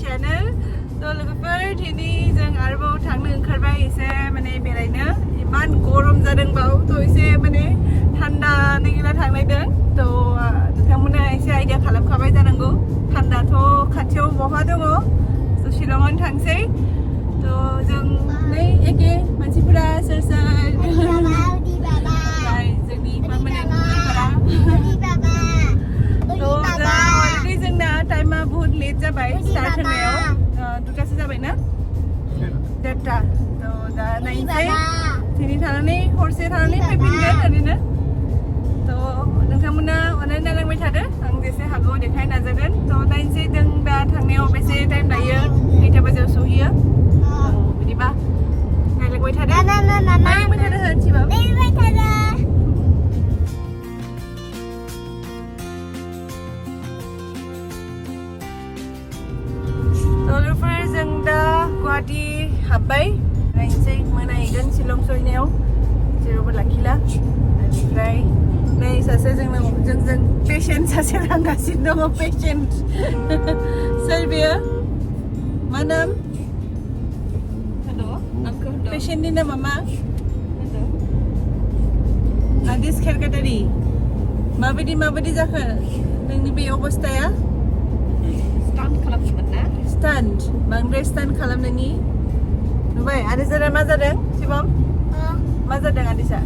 channel. So लोगोफोर दिनै जों आरोबाव थांनो ओंखारबाय एसे माने बेरायनो इमान गरम जादों बाव थ' एसे माने थान्दा नागिरना थांनायदों थ' नोंथांमोना एसे आइडिया खालामखाबाय जानांगौ थान्दाथ' खाथियाव बहा दङ थ' शिलंआवनो थांसै थ' जों नै एखे मानसिफोरा सोर जोंनि जोंना टाइमा बहुत लेट जाबाय स्टार्ट होनायाव दुटासो जाबाय ना देरथा थ' दा नायनोसै दिनै थानानै हरसे थानानै फैफिनगोन ओरैनो थ' नोंथांमोना अननानै नायलांबाय थादो आं जेसे हागौ देखायनो नाजागोन थ' नायनोसै जों दा थांनायाव बेसे टाइम लायो खैथा बाजियाव सहैयो बिदिबा नायलांबाय थादो नायलांबाय थादो होनसिबां जों दा गुवाहाटी हाबबाय नायनोसै मोनाहैगोन शिलं सहैनायाव जेरावबो लाखिला बेनिफ्राय नै सासे जोंजों पेसेन्ट सासे थांगासिनो दङ पेसेन्ट सोर बेयो मा नाम पेसेन्टनि नामा मा आदिस खेरकाटारि माबायदि जाखो नोंनि बे अबस्थाया स्टान्ट बांद्राय स्टान्ट खालामनायनि नुबाय आदिसा मा जादों शिबम मा जादों आदिसा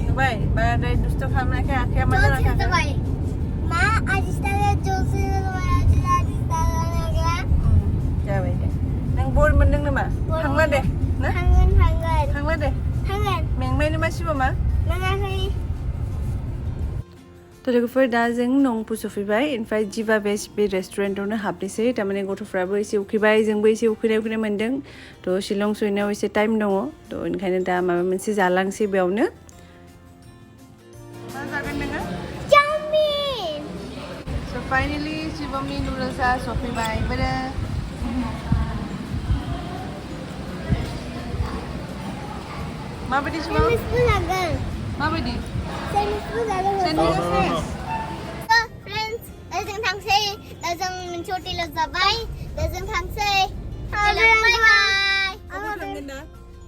नुबाय बांद्राय दुस्थ' खालामनायखाय आखाया मा जानानै थाखो जाबाय दे नों बर मोनदों नामा थांला दे ना थांला दे मेंबाय नामा शिबमा थ' लोगोफोर दा जों नंपु सफैबाय ओमफ्राय जिबा बेस्ट बे रेस्टुरेन्टावनो हाबनोसै थारमाने गथ'फ्राबो एसे उखैबाय जोंबो एसे उखैनाय मोन्दों थ' शिलं सहैनायाव एसे टाइम दङ थ' ओंखायनो दा माबा मोनसे जालांसै बेयावनो मा जागोन नोङो चाउमिन स' फाइनेलि शिबमनि नुडल्सआ सफैबाय बोरो माबायदि शिबम माबायदि जों थांसै दा जों मोनसे हटेलाव जाबाय दा जों थांसै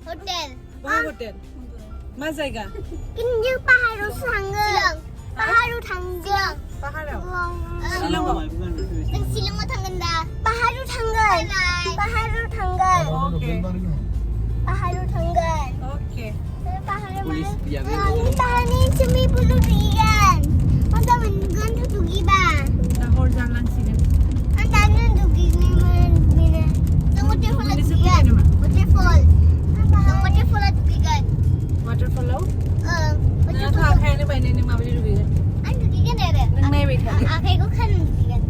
हटेल मा जायगा जों पाहारावसो थांगोन पाहाराव थांगोन शिलंआव जों शिलंआव थांगोन दा पाहाराव थांगोन अके पाहारनि स्विमिं पुलाव दुगैगोन मजा मोनगोन दुगैबा दा हर जालांसिगोन आं दानो दुगैनोमोन जों वाटारफलाव दुगैगोन वाटारफलाव नोंथ' आखायानो बायनाय नों माबायदि दुगैगोन आं दुगैगोन आरो नों नायबाय था आखाइखौ खानो दुगैगोन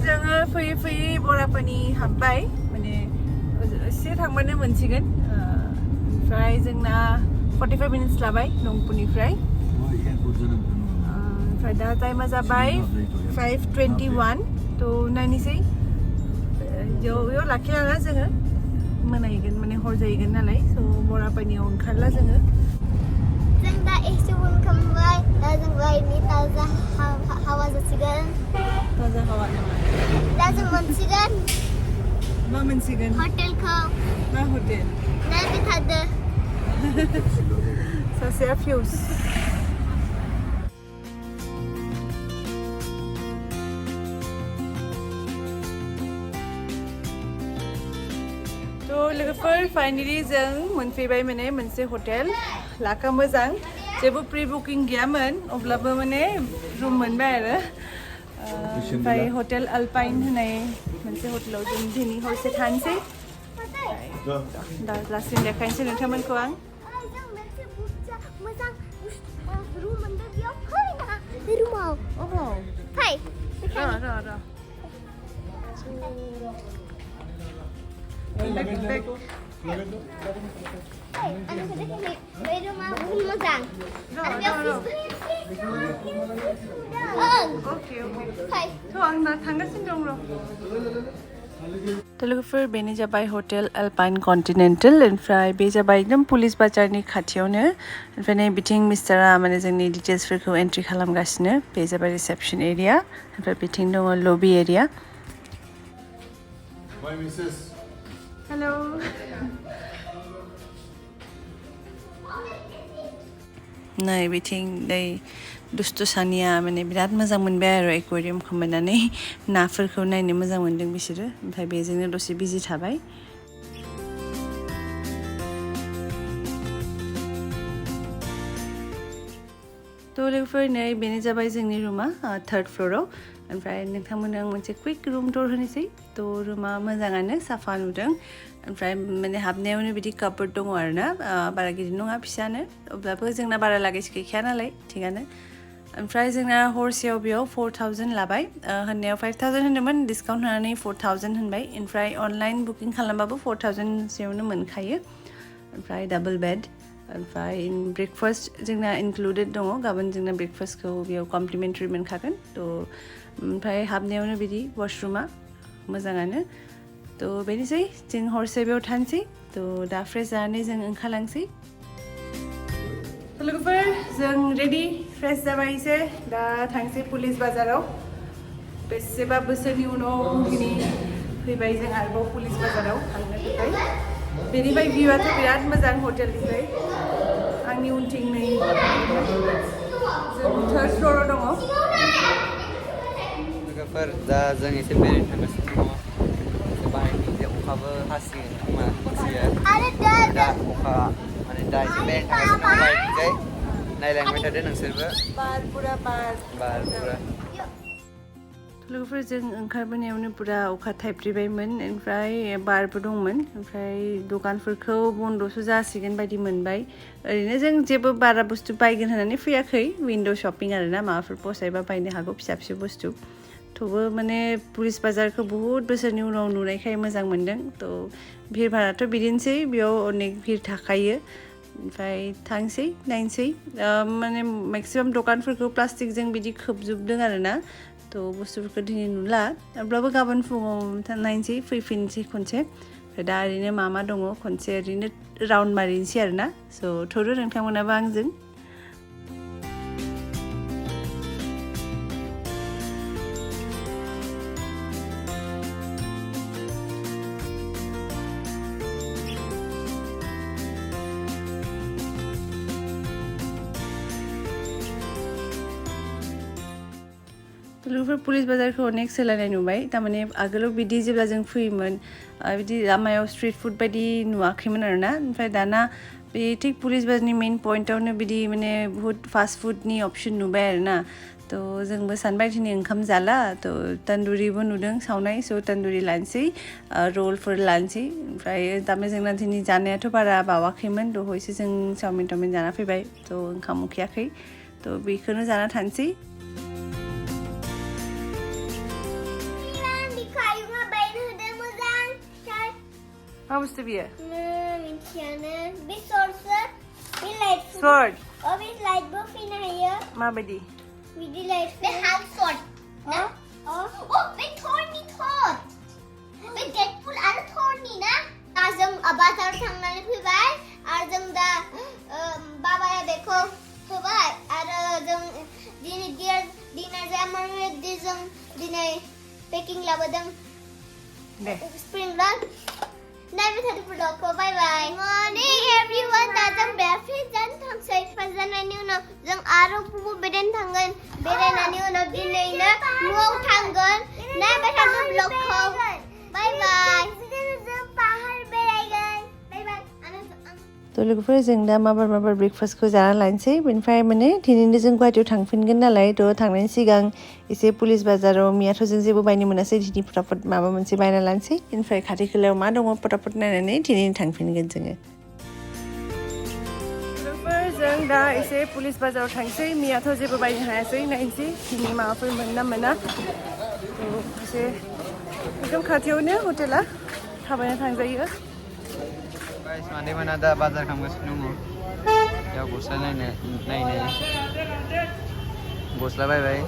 जोङो फैयै बरापानि हाबबाय माने एसे थांबानो मोनसिगोन ओमफ्राय जोंना 45 मिनिट्स लाबाय नंपुनिफ्राय ओमफ्राय दा टाइमा जाबाय 5:21 थ' नायनोसै बेयाव लाखिनाङा जोङो मोनाहैगोन माने हर जाहैगोन नालाय स' बरापानियाव ओंखारला जोङो जों दा एसे मोनखांबाय दा जों बायनि ताजा हावा जासिगोन ताजा हावा नामा दा जों मोनसिगोन मा मोनसिगोन हटेलखौ मा हटेल नायबाय थादो सासेया फिउस थ' लोगोफोर फाइनेलि जों मोनफैबाय माने मोनसे हटेल लाका मोजां जेबो प्रि बुकिं गैयामोन अब्लाबो माने रुम मोनबाय आरो ओमफ्राय हटेल अल्पाइन होननाय मोनसे हटेलाव जों दिनै हरसे थानोसै दा लासिम देखायनोसै नोंथांमोनखौ आं लोगोफोर बेनो जाबाय हटेल एल्पाइन कन्टिनेन्टेल ओमफ्राय बे जाबाय एकदम पुलिस बाजारनि खाथियावनो ओमफ्राय नै बिथिं मिस्टारा माने जोंनि डिटेल्सफोरखौ एन्ट्रि खालामगासिनो बे जाबाय रिसेपसन एरिया ओमफ्राय बिथिं दङ लबि एरिया हेलौ नै बिथिं नै दुस्तु सानिया माने बिराद मोजां मोनबाय आरो एक्वेरियामखौ मोननानै नाफोरखौ नायनो मोजां मोनदों बिसोरो ओमफ्राय बेजोंनो दसे बिजि थाबाय थ' लोगोफोर नै बेनो जाबाय जोंनि रुमा 3rd फ्ल'राव ओमफ्राय नोंथांमोननो आं मोनसे कुइक रुम टुर होनोसै थ' रुमा मोजाङानो साफा नुदों ओमफ्राय माने हाबनायावनो बिदि कापबोर्ड दङ आरोना बारा गिदिर नङा फिसानो अब्लाबो जोंना बारा लागेज गैखाया नालाय थिगानो ओमफ्राय जोंना हरसेयाव बेयाव 4000 लाबाय होननायाव 5000 होनदोंमोन डिसकाउन्ट होनानै 4000 होनबाय ओमफ्राय अनलाइन बुकिं खालामबाबो 4000 सोयावनो मोनखायो ओमफ्राय डाबल बेड ओमफ्राय ब्रेकफास्ट जोंना इनक्लुडेड दङ गाबोन जोंना ब्रेकफास्टखौ बेयाव कमप्लिमेन्टारि मोनखागोन थ' ओमफ्राय हाबनायावनो बिदि वाशरुमा मोजाङानो थ' बेनोसै जों हरसे बेयाव थानोसै थ' दा फ्रेस जानानै जों ओंखारलांसै लोगोफोर जों रेडि फ्रेस जाबाय एसे दा थांसै पुलिस बाजाराव बेसेबा बोसोरनि उनाव दिनै फैबाय जों आरोबाव पुलिस बाजाराव थांनो थाखाय बेनिफ्राय भिउआथ' बिराद मोजां हटेलनिफ्राय आंनि उनथिं नै जों 3rd फ्ल'राव दङ लोगोफोर दा जों एसे बेरायनो थांगासिनो दङ बाहायनि जे अखाबो हासिगोन खोमा मिथियो दा अखा माने दा एसे बेरायनो थांगासिनो दङ बाहायनिजाय नायलांबाय थादो नोंसोरबो बार पुरा लोगोफोर जों ओंखारबोनायावनो पुरा अखा थाइफ्रिबायमोन ओमफ्राय बारबो दंमोन ओमफ्राय दखानफोरखौ बन्द'सो जासिगोन बायदि मोनबाय ओरैनो जों जेबो बारा बुस्थु बायगोन होननानै फैयाखै विन्डो शपिं आरोना माबाफोर फसायबा बायनो हागौ फिसा फिसौ बुस्थु थेवबो माने पुलिस बाजारखौ बुहुत बोसोरनि उनाव नुनायखाय मोजां मोनदों थ' भिर भाराथ' बिदिनोसै बेयाव अनेक भिर थाखायो ओमफ्राय थांसै नायनोसै माने मेक्सिमाम दखानफोरखौ प्लास्टिकजों बिदि खोबजोबदों आरोना थ' बुस्थुफोरखौ दिनै नुला अब्लाबो गाबोन फुङाव नायनोसै फैफिनसै खनसे ओमफ्राय दा ओरैनो मा दङ खनसे ओरैनो राउन्ड मारिनोसै आरोना स' थ'रो नोंथांमोनाबो आंजों लोगोफोर पुलिस बाजारखौ अनेक सोलायनाय नुबाय थारमाने आगोलाव बिदि जेब्ला जों फैयोमोन बिदि लामायाव स्ट्रिट फुड बायदि नुवाखैमोन आरोना ओमफ्राय दाना बे थिक पुलिस बाजारनि मेन पइन्टआवनो बिदि माने बुहुत फास्ट फुडनि अपसन नुबाय आरोना थ' जोंबो सानबाय दिनै ओंखाम जाला थ' तन्दुरिबो नुदों सावनाय स' तन्दुरि लानोसै रलफोर लानोसै ओमफ्राय थारमाने जोंना दिनै जानायाथ' बारा बावाखैमोन दहायसो जों चावमिन जाना फैबाय थ' ओंखाम उखैयाखै थ' बेखौनो जाना थानोसै मा बुस्थु बियो? मिथियानो बे सर्टसो बे लाइट सर्ट बे लाइटबो फैनो हायो माबायदि बिदि लाइट बे हाफ सर्ट ना बे थरनि थर बे डेडपुल आरो थरनि ना दा जों बाजाराव थांनानै फैबाय आरो जों दा बाबाया बेखौ होबाय आरो जों दिनै डिनार जायामोन जों दिनै पेकिं लाबोदों स्प्रिं रल नायबाय थादो ब्लगखौ बाय बाय मर्निं एभरिवन दा जों बेरायफिन जानो थांसै जानायनि उनाव जों आरो बुबु बेरायनो थांगोन बेरायनायनि उनाव दिनैनो न'आव थांगोन नायबाय थादो ब्लगखौ बाय बाय जों पाहार बेरायगोन बाय बाय थ' लोगोफोर जों दा माबार ब्रेकफास्टखौ जाना लानोसै बेनिफ्राय माने दिनैनो जों गुवाहाटियाव थांफिनगोन नालाय थ' थांनायनि सिगां एसे पुलिस बाजाराव मियाथ' जों जेबो बायनो मोनासै दिनै फटाफट माबा मोनसे बायना लानोसै बेनिफ्राय खाथि खालायाव मा दङ फटाफट नायनानै दिनैनो थांफिनगोन जोङो लोगोफोर जों दा एसे पुलिस बाजाराव थांसै मियाथ' जेबो बायनो हायासै नायनोसै दिनै माबाफोर मोनना मोना थ' एसे एकदम खाथियावनो हटेला थाबायना थांजायो guys, मादै मोना दा बाजार खालामगासिनो दङ बेयाव गस्ला नायनो गस्ला बायबाय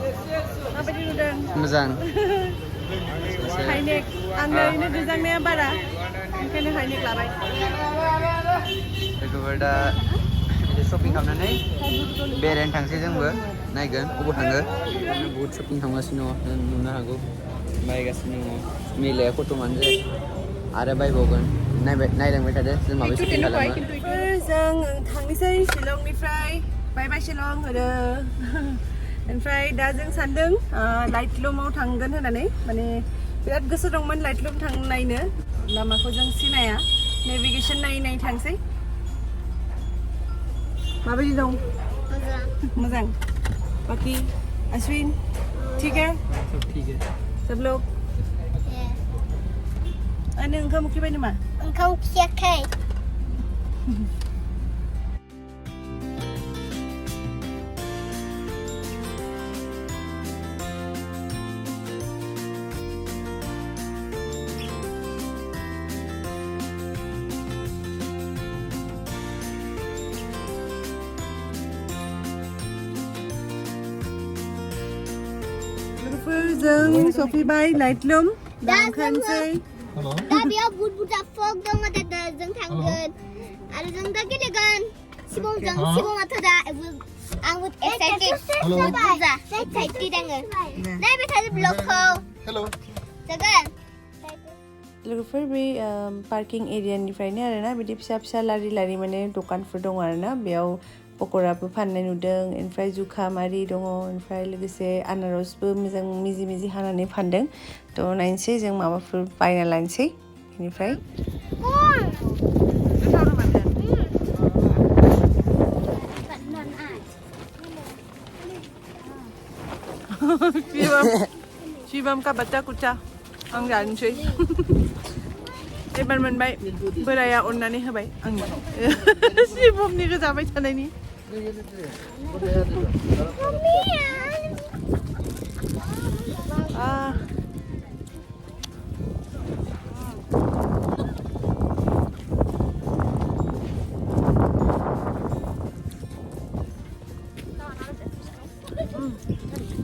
माबायदि नुदों मोजां हाइनेक आंनो ओरैनो गोजांनाया बारा ओंखायनो हाइनेक लाबाय बेखौबो दा एसे शपिं खालामनानै बेरायनो थांसै जोंबो नायगोन अबाव थाङो बहुद शपिं खालामगासिनो दङ नुनो हागौ बायगासिनो दङ मेलाया खथ'मानो जाया आरो बायबावगोन नायलांबाय थादो जों माबा शपिं खालामो जों थांनोसै शिलंनिफ्राय बाय शिलं आरो ओमफ्राय दा जों सान्दों लाइटलुमाव थांगोन होननानै माने बिराद गोसो दंमोन लाइटलुम नायनो लामाखौ जों सिनाया नेभिगेसन नायै थांसै माबायदि दं मोजां बाकी अश्विन ठीक है सब लोग आनो ओंखाम उखैबाय नामा ओंखाम उखैयाखै जों सफैबाय लाइटलुम दा ओंखारनोसै दा बेयाव बुरजा फग दङ दा जों थांगोन आरो जों दा गेलेगोन सिबंआथ' दा आंबो एक्साइटेड बुरजा एक्साइटेड आङो नायबाय थादो ब्लगखौ हेल' जागोन लोगोफोर बे पार्किं एरियानिफ्रायनो आरोना बिदि फिसा लारि माने दखानफोर दङ आरोना बेयाव पक'राबो फाननाय नुदों ओमफ्राय जुखाम आरि दङ ओमफ्राय लोगोसे आनारसबो मोजां मिजि हानानै फानदों थ' नायनोसै जों माबाफोर बायना लानोसै बेनिफ्राय शिवम का बच्चा कुचा आं जानोसै एबार मोनबाय बोराया अननानै होबाय आंनो शिवमनिखौ जाबाय थानायनि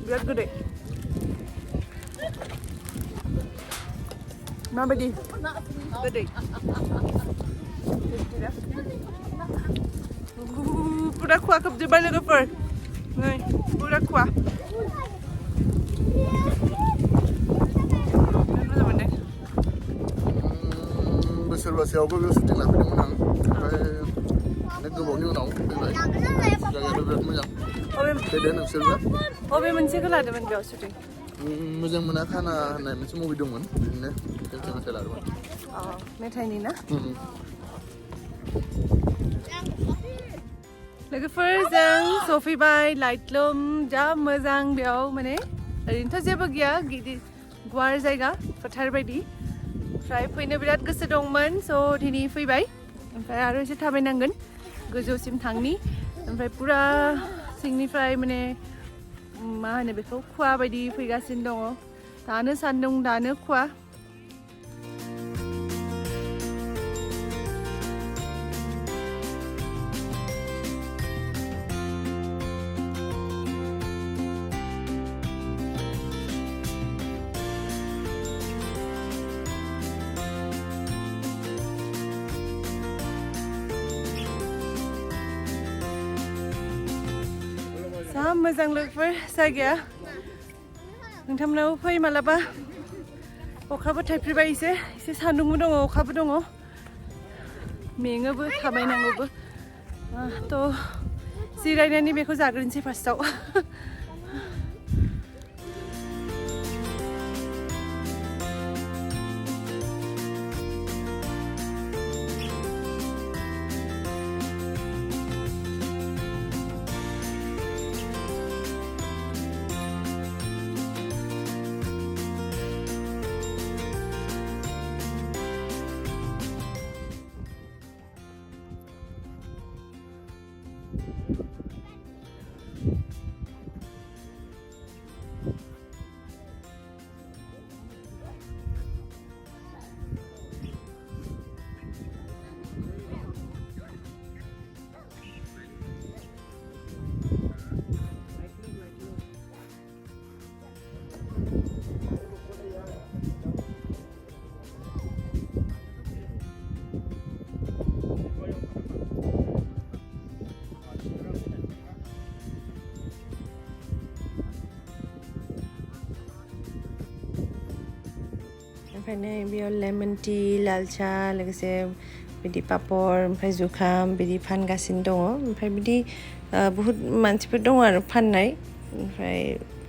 बिराद गोदै माबायदि गोदै पुरा खुवा खोबजोब्बाय लोगोफोर नै पुरा खुवा मोजां मोनदों बोसोरबासेयावबो बेयाव सुटिं लाफैदोंमोन आं ओमफ्राय गोबावनि उनाव फैबाय जायगायाबो बिराद मोजां फैदो नोंसोरबो बबे मोनसेखौ लादोंमोन बेयाव सुटिं मोजां मोना खाना होननाय मोनसे मुभि दंमोन बिदिनो जोंसे मेथाइ लादोंमोन मेथाइनि ना लोगोफोर जों सफैबाय लाइटलुम जा मोजां बेयाव माने ओरैनोथ' जेबो गैया गिदिर गुवार जायगा फोथार बायदि ओमफ्राय फैनो बिराद गोसो दंमोन स' दिनै फैबाय ओमफ्राय आरो एसे थाबायनांगोन गोजौसिम थांनि ओमफ्राय पुरा सिंनिफ्राय माने मा होनो बेखौ खुवा बायदि फैगासिनो दङ दानो सान्दुं दानो खुवा मोजां लोगोफोर जायगाया नोंथांमोनाबो फै मालाबा अखाबो थाइफ्रिबाय एसे सान्दुंबो दङ अखाबो दङ मेङोबो थाबायनांगौबो थ' जिरायनानै बेखौ जाग्रोनोसै फार्स्टआव ओमफ्राय नै बेयाव लेमन टि लाल सा लोगोसे बिदि पापर ओमफ्राय जुखाम बिदि फानगासिनो दङ ओमफ्राय बिदि बहुत मानसिफोर दङ आरो फाननाय ओमफ्राय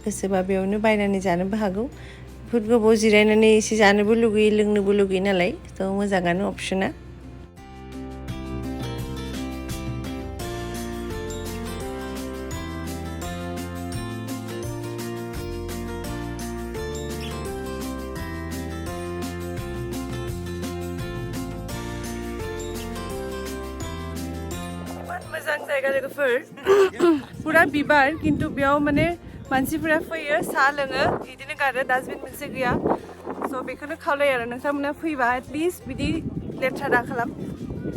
गोसोबा बेयावनो बायनानै जानोबो हागौ बहुत गोबाव जिरायनानै एसे जानोबो लुगैयो लोंनोबो लुगैयो नालाय थ' मोजाङानो अपसना मोजां जायगा लोगोफोर पुरा बिबार किन्तु बेयाव माने मानसिफोरा फैयो साहा लोङो बिदिनो गारो डास्टबिन मोनसे गैया स' बेखौनो खावलायो आरो नोंथांमोना फैबा एटलिस्ट बिदि लेथ्रा दा खालाम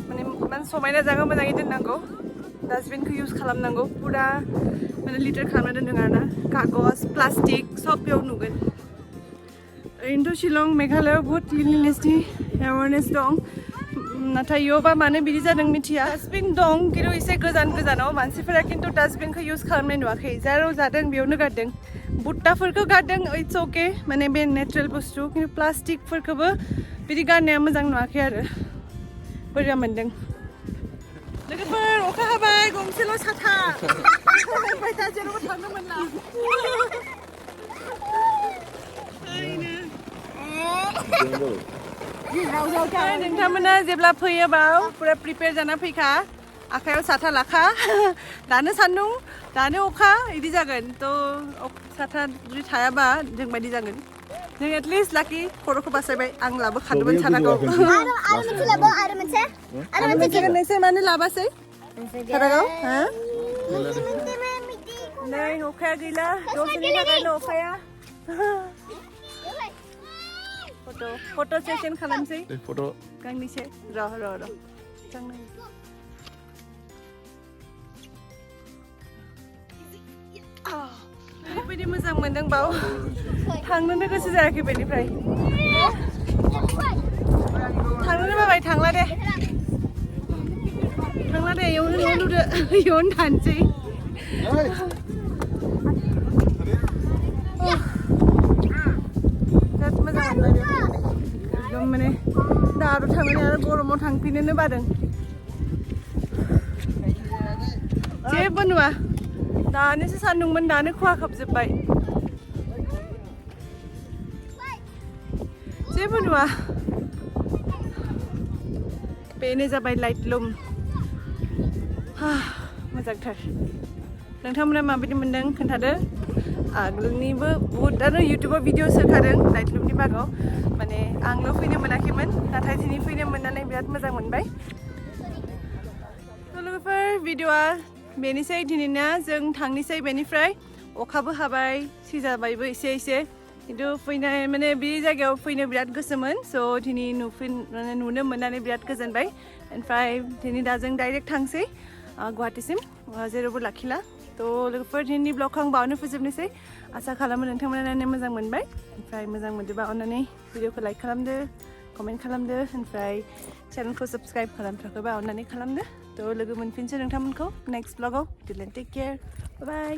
माने इमान समायना जायगा मोजाङै दोननांगौ डास्टबिनखौ इउज खालामनांगौ पुरा माने लिटार खालामना दोनदों आरो ना कागज प्लास्टिक सब बेयाव नुगोन ओरैनोथ' शिलं मेघालयआव बहुत क्लिनलिनेसनि एवारनेस दं नाथाय इयावबा मानो बिदि जादों मिथिया डास्टबिन दं खिन्थु एसे गोजानाव मानसिफोरा खिन्थु डास्टबिनखौ इउज खालामनाय नुवाखै जेराव जादों बेयावनो गारदों बुट्टाफोरखौ गारदों इट्स अके माने बे नेचारेल बुस्थु खिन्थु प्लास्टिकफोरखौबो बिदि गारनाया मोजां नुवाखै आरो बोरैबा मोनदों लोगोफोर अखा हाबाय गंसेल' साथा ओमफ्राय दा जेरावबो थांनो मोनला नोंथांमोना जेब्ला फैयोबा पुरा प्रिपेयार जाना फैखा आखायाव साथा लाखा दानो सान्दुं दानो अखा बिदि जागोन थ' साथा जुदि थायाबा जों बायदि जागोन जों एटलिस्ट लाखि खर'खौ बासायबाय आं लाबोखादोंमोन साथाखौ नोंसोर मानो लाबासै साथाखौ नै अखाया गैला दसेनि थाखायनो अखाया फट' सेसन खालामसै फट' गांनैसो र' ओरैबायदि मोजां मोनदों बाव थांनोनो गोसो जायाखै बेनिफ्राय थांनोनो बाबाय थांला दे इयावनो न' लुदो इयावनो थानोसै बिराद मोजां मोनबाय एकदम माने दा आरो थांनानै आरो गरमाव थांफिननोनो बादों जेबो नुवा दानोसो सान्दुंमोन दानो खुवा खोबजोब्बाय जेबो नुवा बेनो जाबाय लाइटलुम मोजांथार नोंथांमोना माबायदि मोनदों खोन्थादो आगोलनिबो बहुतआनो इउटुबाव भिडिअस होखादों लाइटलुमनि बागाव माने आंल' फैनो मोनाखैमोन नाथाय दिनै फैनो मोननानै बिराद मोजां मोनबाय लोगोफोर भिडिअआ बेनोसै दिनैना जों थांनोसै बेनिफ्राय अखाबो हाबाय सिजाबायबो एसे खिन्थु फैनाय माने बे जायगायाव फैनो बिराद गोसोमोन स' दिनै नुनो मोननानै बिराद गोजोनबाय ओमफ्राय दिनै दा जों डाइरेक्ट थांसै गुवाहाटीसिम जेरावबो लाखिला थ' लोगोफोर दिनैनि ब्लगखौ आं बावनो फोजोबनोसै आसा खालामो नोंथांमोना नायनो मोजां मोनबाय ओमफ्राय मोजां मोनदोंबा अन्नानै भिडिअखौ लाइक खालामदो कमेन्ट खालामदो ओमफ्राय चेनेलखौ साबस्क्राइब खालामथ'वाखैबा अन्नानै खालामदो थ' लोगो मोनफिनसै नोंथांमोनखौ नेक्स्ट ब्लगाव टिल देन टेक केयार बाय